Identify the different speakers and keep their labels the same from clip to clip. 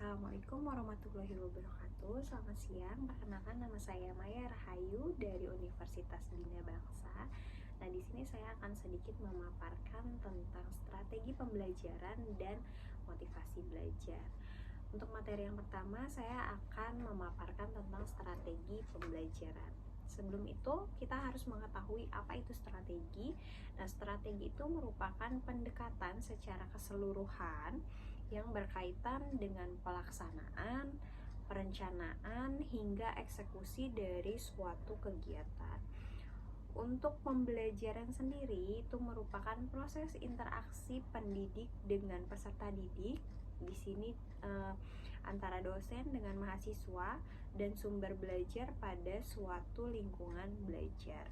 Speaker 1: Assalamualaikum warahmatullahi wabarakatuh. Selamat siang. Perkenalkan, nama saya Maya Rahayu dari Universitas Bina Bangsa. Nah, di sini saya akan sedikit memaparkan tentang strategi pembelajaran dan motivasi belajar. Untuk materi yang pertama, saya akan memaparkan tentang strategi pembelajaran. Sebelum itu, kita harus mengetahui apa itu strategi. Nah, strategi itu merupakan pendekatan secara keseluruhan yang berkaitan dengan pelaksanaan, perencanaan, hingga eksekusi dari suatu kegiatan. Untuk pembelajaran sendiri itu merupakan proses interaksi pendidik dengan peserta didik. Di sini antara dosen dengan mahasiswa dan sumber belajar pada suatu lingkungan belajar.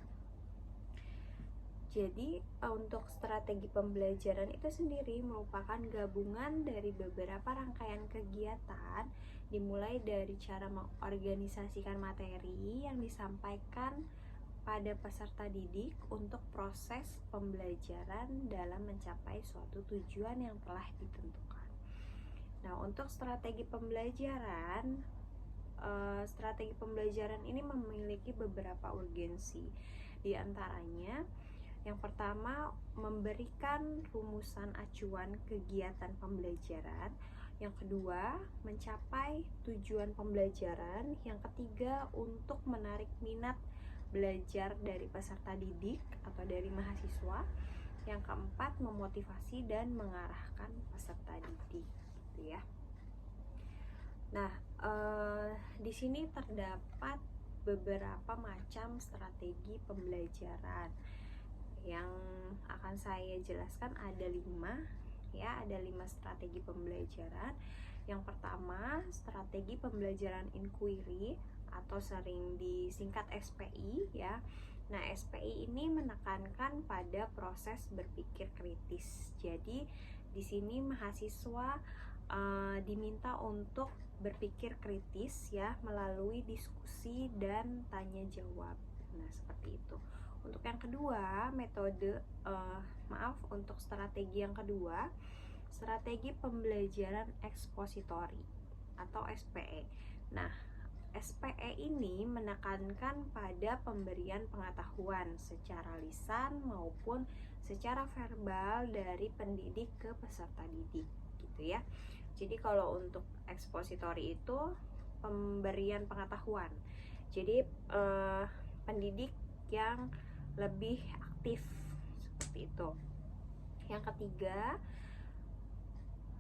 Speaker 1: Jadi untuk strategi pembelajaran itu sendiri merupakan gabungan dari beberapa rangkaian kegiatan, dimulai dari cara mengorganisasikan materi yang disampaikan pada peserta didik untuk proses pembelajaran dalam mencapai suatu tujuan yang telah ditentukan. Nah, untuk strategi pembelajaran ini memiliki beberapa urgensi. Di antaranya, yang pertama, memberikan rumusan acuan kegiatan pembelajaran. Yang kedua, mencapai tujuan pembelajaran. Yang ketiga, untuk menarik minat belajar dari peserta didik atau dari mahasiswa. Yang keempat, memotivasi dan mengarahkan peserta didik, gitu ya. Nah, di sini terdapat beberapa macam strategi pembelajaran. Yang akan saya jelaskan ada 5 strategi pembelajaran. Yang pertama, strategi pembelajaran inquiry atau sering disingkat SPI ya. Nah, SPI ini menekankan pada proses berpikir kritis. Jadi di sini mahasiswa diminta untuk berpikir kritis ya melalui diskusi dan tanya jawab. Nah, seperti itu. Untuk yang kedua, untuk strategi yang kedua, strategi pembelajaran ekspositori atau SPE. Nah, SPE ini menekankan pada pemberian pengetahuan secara lisan maupun secara verbal dari pendidik ke peserta didik, gitu ya. Jadi kalau untuk ekspositori itu pemberian pengetahuan. Jadi pendidik yang lebih aktif seperti itu. Yang ketiga,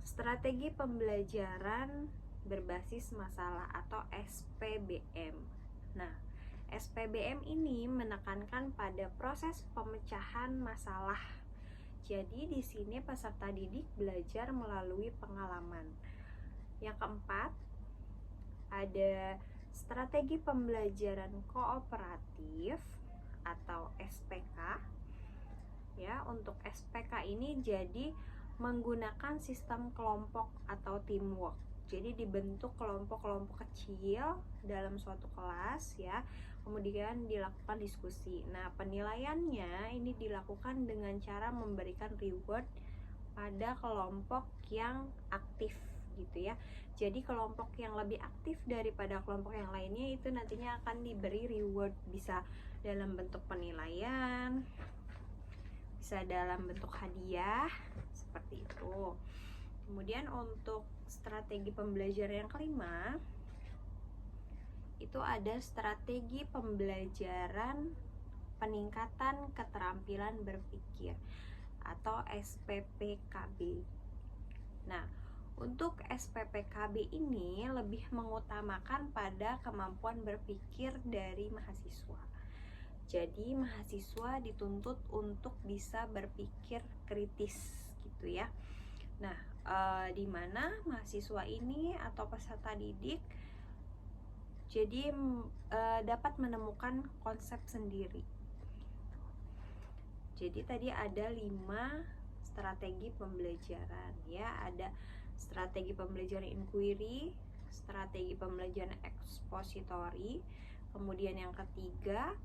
Speaker 1: strategi pembelajaran berbasis masalah atau SPBM. Nah, SPBM ini menekankan pada proses pemecahan masalah. Jadi di sini peserta didik belajar melalui pengalaman. Yang keempat, ada strategi pembelajaran kooperatif atau SPK. Ya, untuk SPK ini jadi menggunakan sistem kelompok atau teamwork. Jadi dibentuk kelompok-kelompok kecil dalam suatu kelas ya. Kemudian dilakukan diskusi. Nah, penilaiannya ini dilakukan dengan cara memberikan reward pada kelompok yang aktif gitu ya. Jadi kelompok yang lebih aktif daripada kelompok yang lainnya itu nantinya akan diberi reward, bisa dalam bentuk penilaian, bisa dalam bentuk hadiah, seperti itu. Kemudian untuk strategi pembelajaran yang kelima, itu ada strategi pembelajaran peningkatan keterampilan berpikir atau SPPKB. Nah, untuk SPPKB ini lebih mengutamakan pada kemampuan berpikir dari mahasiswa. Jadi mahasiswa dituntut untuk bisa berpikir kritis gitu ya. Nah, di mana mahasiswa ini atau peserta didik jadi dapat menemukan konsep sendiri. Jadi tadi ada 5 strategi pembelajaran ya, ada strategi pembelajaran inquiry, strategi pembelajaran ekspositori, kemudian yang ketiga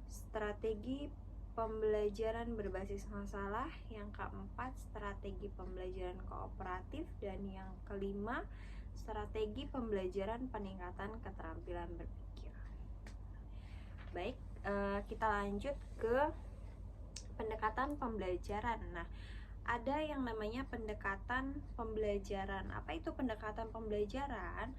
Speaker 1: strategi pembelajaran berbasis masalah, yang keempat strategi pembelajaran kooperatif, dan yang kelima strategi pembelajaran peningkatan keterampilan berpikir. Baik, kita lanjut ke pendekatan pembelajaran. Nah, ada yang namanya pendekatan pembelajaran. Apa itu pendekatan pembelajaran?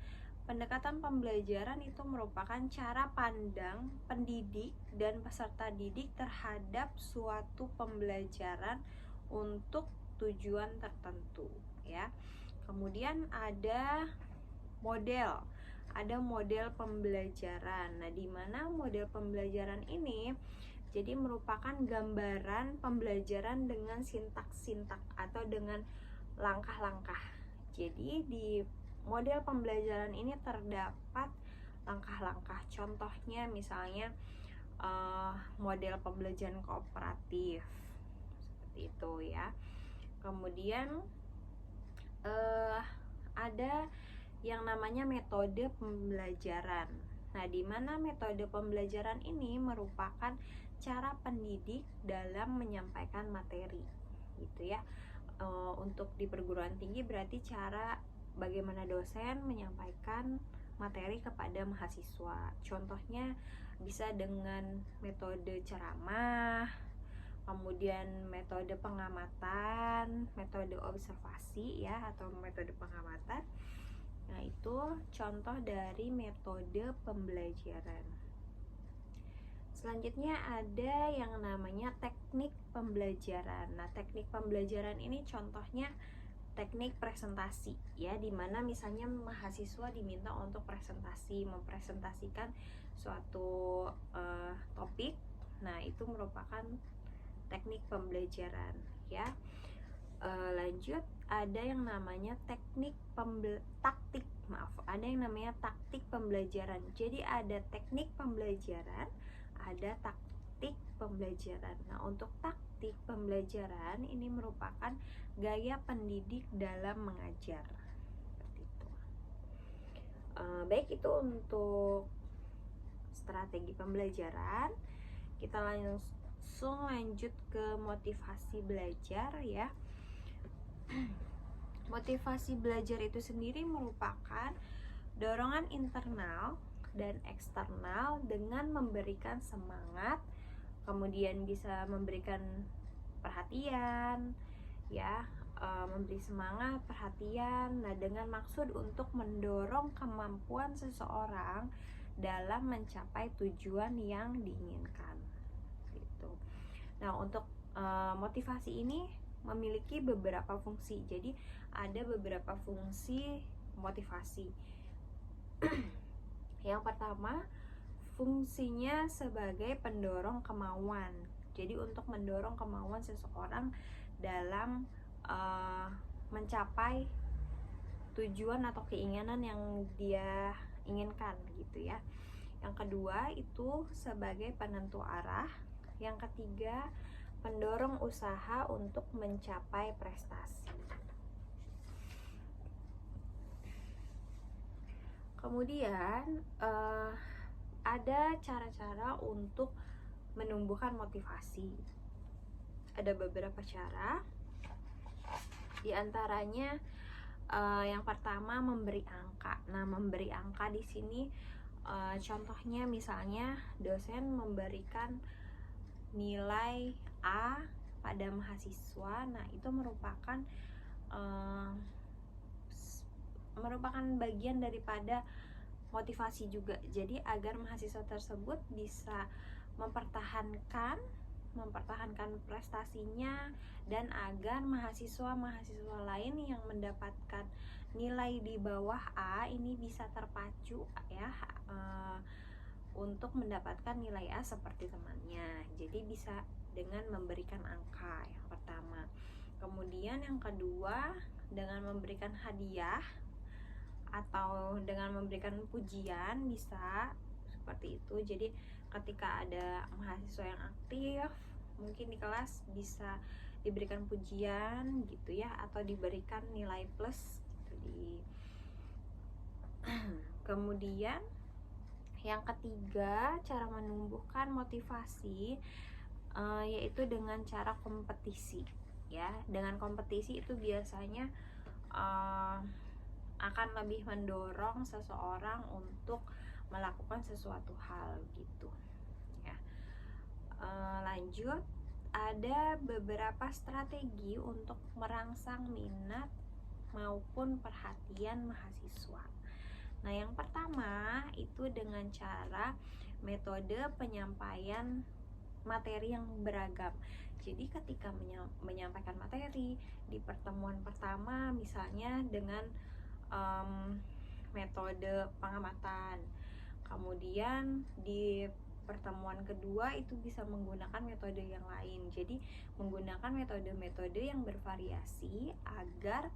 Speaker 1: Pendekatan pembelajaran itu merupakan cara pandang pendidik dan peserta didik terhadap suatu pembelajaran untuk tujuan tertentu, ya. Kemudian ada model pembelajaran. Nah, di mana model pembelajaran ini jadi merupakan gambaran pembelajaran dengan sintak-sintak atau dengan langkah-langkah. Jadi di model pembelajaran ini terdapat langkah-langkah. Contohnya misalnya model pembelajaran kooperatif seperti itu, ya. Kemudian ada yang namanya metode pembelajaran. Nah, di mana metode pembelajaran ini merupakan cara pendidik dalam menyampaikan materi, gitu ya. Untuk di perguruan tinggi berarti cara bagaimana dosen menyampaikan materi kepada mahasiswa. Contohnya bisa dengan metode ceramah, kemudian metode pengamatan, metode observasi, ya, atau metode pengamatan. Nah, itu contoh dari metode pembelajaran. Selanjutnya ada yang namanya teknik pembelajaran. Nah, teknik pembelajaran ini contohnya teknik presentasi, ya, dimana misalnya mahasiswa diminta untuk mempresentasikan suatu topik. Nah, itu merupakan teknik pembelajaran, ya. Lanjut, ada yang namanya taktik pembelajaran. Jadi ada teknik pembelajaran, ada taktik pembelajaran. Nah, untuk taktik pembelajaran ini merupakan gaya pendidik dalam mengajar. Seperti itu. Baik, itu untuk strategi pembelajaran. Kita langsung lanjut ke motivasi belajar, ya. Motivasi belajar itu sendiri merupakan dorongan internal dan eksternal dengan memberikan semangat, kemudian bisa memberikan perhatian, ya, memberi semangat, perhatian, nah, dengan maksud untuk mendorong kemampuan seseorang dalam mencapai tujuan yang diinginkan, gitu. Nah, untuk motivasi ini memiliki beberapa fungsi. Jadi ada beberapa fungsi motivasi. Yang pertama, fungsinya sebagai pendorong kemauan. Jadi untuk mendorong kemauan seseorang dalam mencapai tujuan atau keinginan yang dia inginkan, gitu ya. Yang kedua itu sebagai penentu arah. Yang ketiga, pendorong usaha untuk mencapai prestasi. Kemudian ada cara-cara untuk menumbuhkan motivasi. Ada beberapa cara. Di antaranya yang pertama, memberi angka. Nah, memberi angka di sini contohnya misalnya dosen memberikan nilai A pada mahasiswa. Nah, itu merupakan bagian daripada motivasi juga. Jadi agar mahasiswa tersebut bisa mempertahankan prestasinya, dan agar mahasiswa lain yang mendapatkan nilai di bawah A ini bisa terpacu, ya, untuk mendapatkan nilai A seperti temannya. Jadi bisa dengan memberikan angka, yang pertama. Kemudian yang kedua, dengan memberikan hadiah atau dengan memberikan pujian, bisa seperti itu. Jadi ketika ada mahasiswa yang aktif, mungkin di kelas bisa diberikan pujian, gitu ya, atau diberikan nilai plus gitu. Kemudian yang ketiga, cara menumbuhkan motivasi yaitu dengan cara kompetisi, ya. Dengan kompetisi itu biasanya akan lebih mendorong seseorang untuk melakukan sesuatu hal gitu ya. Lanjut, ada beberapa strategi untuk merangsang minat maupun perhatian mahasiswa. Nah, yang pertama itu dengan cara metode penyampaian materi yang beragam. Jadi ketika menyampaikan materi di pertemuan pertama misalnya dengan metode pengamatan, kemudian di pertemuan kedua itu bisa menggunakan metode yang lain. Jadi menggunakan metode-metode yang bervariasi agar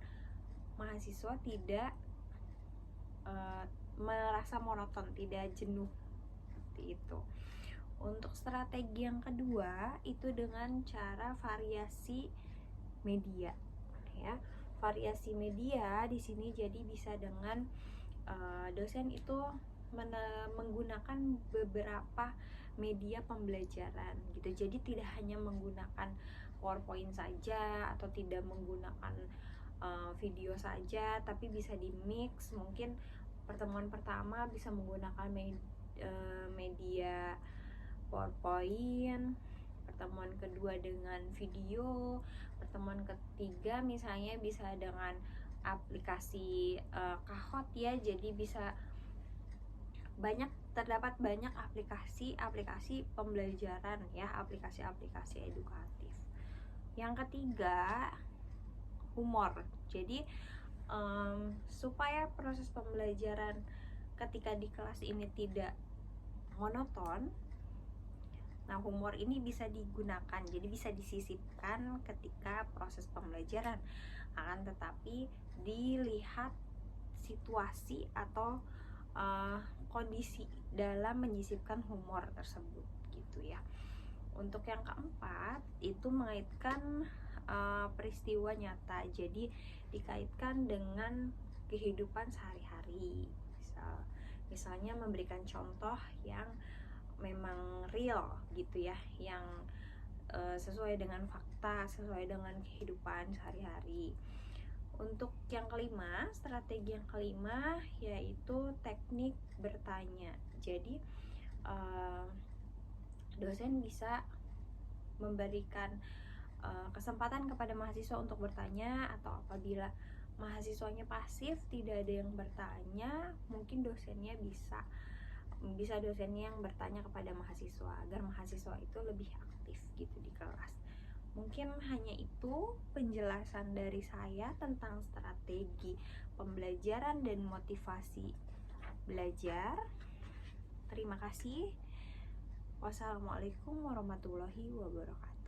Speaker 1: mahasiswa tidak merasa monoton, tidak jenuh seperti itu. Untuk strategi yang kedua itu dengan cara variasi media ya. Variasi media di sini jadi bisa dengan dosen itu menggunakan beberapa media pembelajaran gitu. Jadi tidak hanya menggunakan PowerPoint saja atau tidak menggunakan video saja, tapi bisa di mix. Mungkin pertemuan pertama bisa menggunakan media PowerPoint, pertemuan kedua dengan video, pertemuan ketiga misalnya bisa dengan aplikasi Kahoot ya. Jadi bisa terdapat banyak aplikasi pembelajaran ya, aplikasi-aplikasi edukatif. Yang ketiga, humor. Jadi supaya proses pembelajaran ketika di kelas ini tidak monoton, nah humor ini bisa digunakan, jadi bisa disisipkan ketika proses pembelajaran. Akan tetapi dilihat situasi atau kondisi dalam menyisipkan humor tersebut gitu ya. Untuk yang keempat itu mengaitkan peristiwa nyata, jadi dikaitkan dengan kehidupan sehari-hari. Misalnya memberikan contoh yang memang real gitu ya, yang sesuai dengan fakta, sesuai dengan kehidupan sehari-hari. Untuk yang kelima, strategi yang kelima yaitu teknik bertanya. Jadi dosen bisa memberikan kesempatan kepada mahasiswa untuk bertanya, atau apabila mahasiswanya pasif tidak ada yang bertanya, mungkin dosennya bisa dosennya yang bertanya kepada mahasiswa agar mahasiswa itu lebih aktif gitu di kelas. Mungkin hanya itu penjelasan dari saya tentang strategi pembelajaran dan motivasi belajar. Terima kasih. Wassalamualaikum warahmatullahi wabarakatuh.